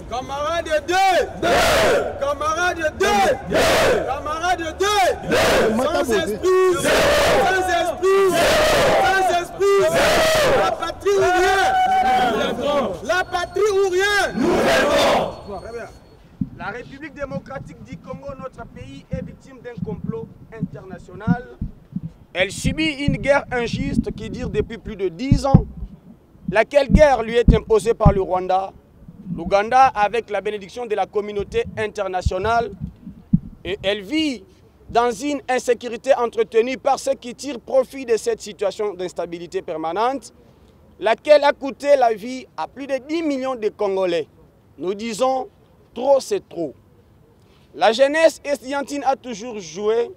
Camarades deux. Camarades deux. Camarades deux. Sans esprit. Sans esprit. Sans esprit. La patrie ou rien. La patrie ou rien. Nous lèvons. Très bien. La République démocratique du Congo, notre pays, est victime d'un complot international. Elle subit une guerre injuste qui dure depuis plus de 10 ans, laquelle guerre lui est imposée par le Rwanda, l'Ouganda avec la bénédiction de la communauté internationale. Et elle vit dans une insécurité entretenue par ceux qui tirent profit de cette situation d'instabilité permanente, laquelle a coûté la vie à plus de 10 millions de Congolais. Nous disons, trop c'est trop. La jeunesse estudiantine a toujours joué,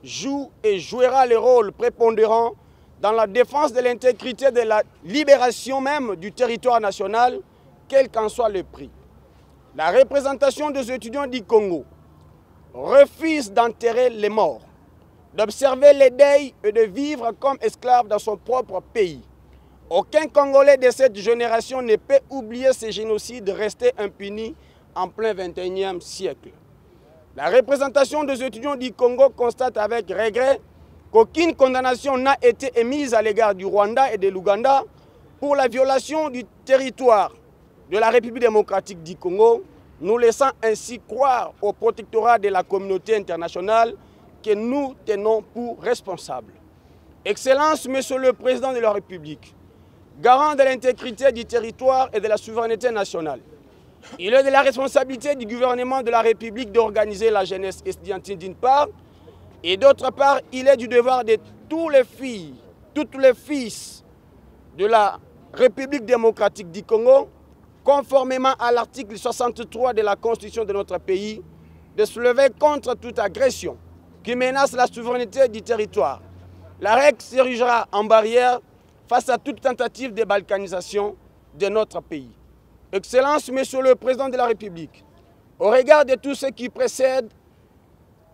joue et jouera le rôle prépondérant dans la défense de l'intégrité de la libération même du territoire national, quel qu'en soit le prix. La représentation des étudiants du Congo refuse d'enterrer les morts, d'observer les deuils et de vivre comme esclave dans son propre pays. Aucun Congolais de cette génération ne peut oublier ces génocides restés impunis en plein 21e siècle. La représentation des étudiants du Congo constate avec regret qu'aucune condamnation n'a été émise à l'égard du Rwanda et de l'Ouganda pour la violation du territoire de la République démocratique du Congo, nous laissant ainsi croire au protectorat de la communauté internationale que nous tenons pour responsable. Excellence, Monsieur le Président de la République, garant de l'intégrité du territoire et de la souveraineté nationale, il est de la responsabilité du gouvernement de la République d'organiser la jeunesse estudiantine d'une part, et d'autre part, il est du devoir de tous les filles, toutes les fils de la République démocratique du Congo, conformément à l'article 63 de la Constitution de notre pays, de se lever contre toute agression qui menace la souveraineté du territoire. La règle s'érigera en barrière face à toute tentative de balkanisation de notre pays. Excellence, Monsieur le Président de la République, au regard de tout ce qui précède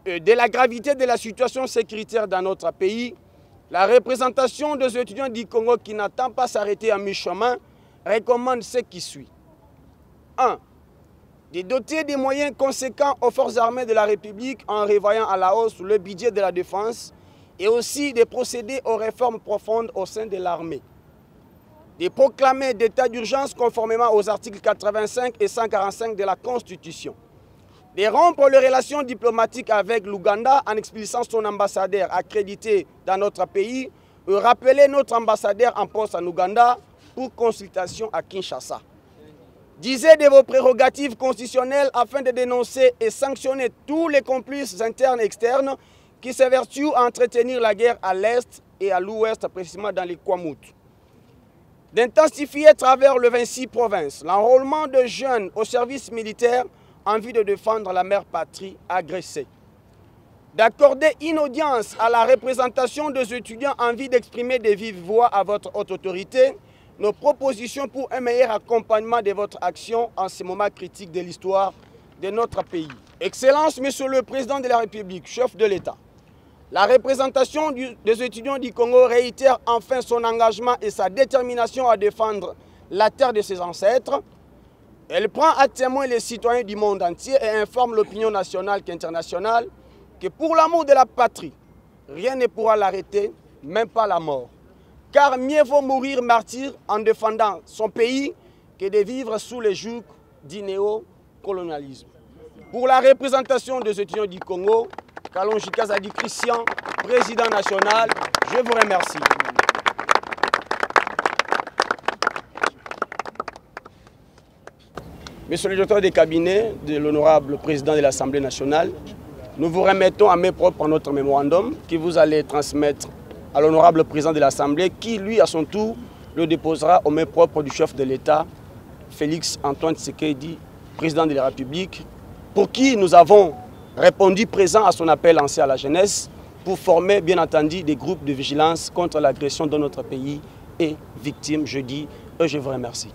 de la gravité de la situation sécuritaire dans notre pays, la représentation des étudiants du Congo qui n'attend pas s'arrêter à mi-chemin recommande ce qui suit. 1. De doter des moyens conséquents aux forces armées de la République en revoyant à la hausse le budget de la défense et aussi de procéder aux réformes profondes au sein de l'armée. De proclamer d'état d'urgence conformément aux articles 85 et 145 de la Constitution. De rompre les relations diplomatiques avec l'Ouganda en expulsant son ambassadeur accrédité dans notre pays et rappeler notre ambassadeur en poste en Ouganda pour consultation à Kinshasa. Disez de vos prérogatives constitutionnelles afin de dénoncer et sanctionner tous les complices internes et externes qui s'évertuent à entretenir la guerre à l'est et à l'ouest, précisément dans les Kwamut. D'intensifier à travers les 26 provinces l'enrôlement de jeunes au service militaire en vue de défendre la mère patrie agressée. D'accorder une audience à la représentation des étudiants en vue d'exprimer de vive voix à votre haute autorité nos propositions pour un meilleur accompagnement de votre action en ce moment critique de l'histoire de notre pays. Excellence, Monsieur le Président de la République, chef de l'État, la représentation des étudiants du Congo réitère enfin son engagement et sa détermination à défendre la terre de ses ancêtres. Elle prend à témoin les citoyens du monde entier et informe l'opinion nationale qu'internationale que pour l'amour de la patrie, rien ne pourra l'arrêter, même pas la mort. Car mieux vaut mourir martyr en défendant son pays que de vivre sous les jougs du néocolonialisme. Pour la représentation des étudiants du Congo, Kalonji Kazadi Christian, président national, je vous remercie. Monsieur le directeur des cabinets de l'honorable président de l'Assemblée nationale, nous vous remettons à main propre notre mémorandum que vous allez transmettre à l'honorable président de l'Assemblée qui, lui, à son tour, le déposera aux mains propres du chef de l'État, Félix Antoine Tshisekedi, président de la République, pour qui nous avons répondu présent à son appel lancé à la jeunesse pour former, bien entendu, des groupes de vigilance contre l'agression dans notre pays et victimes, je dis, et je vous remercie.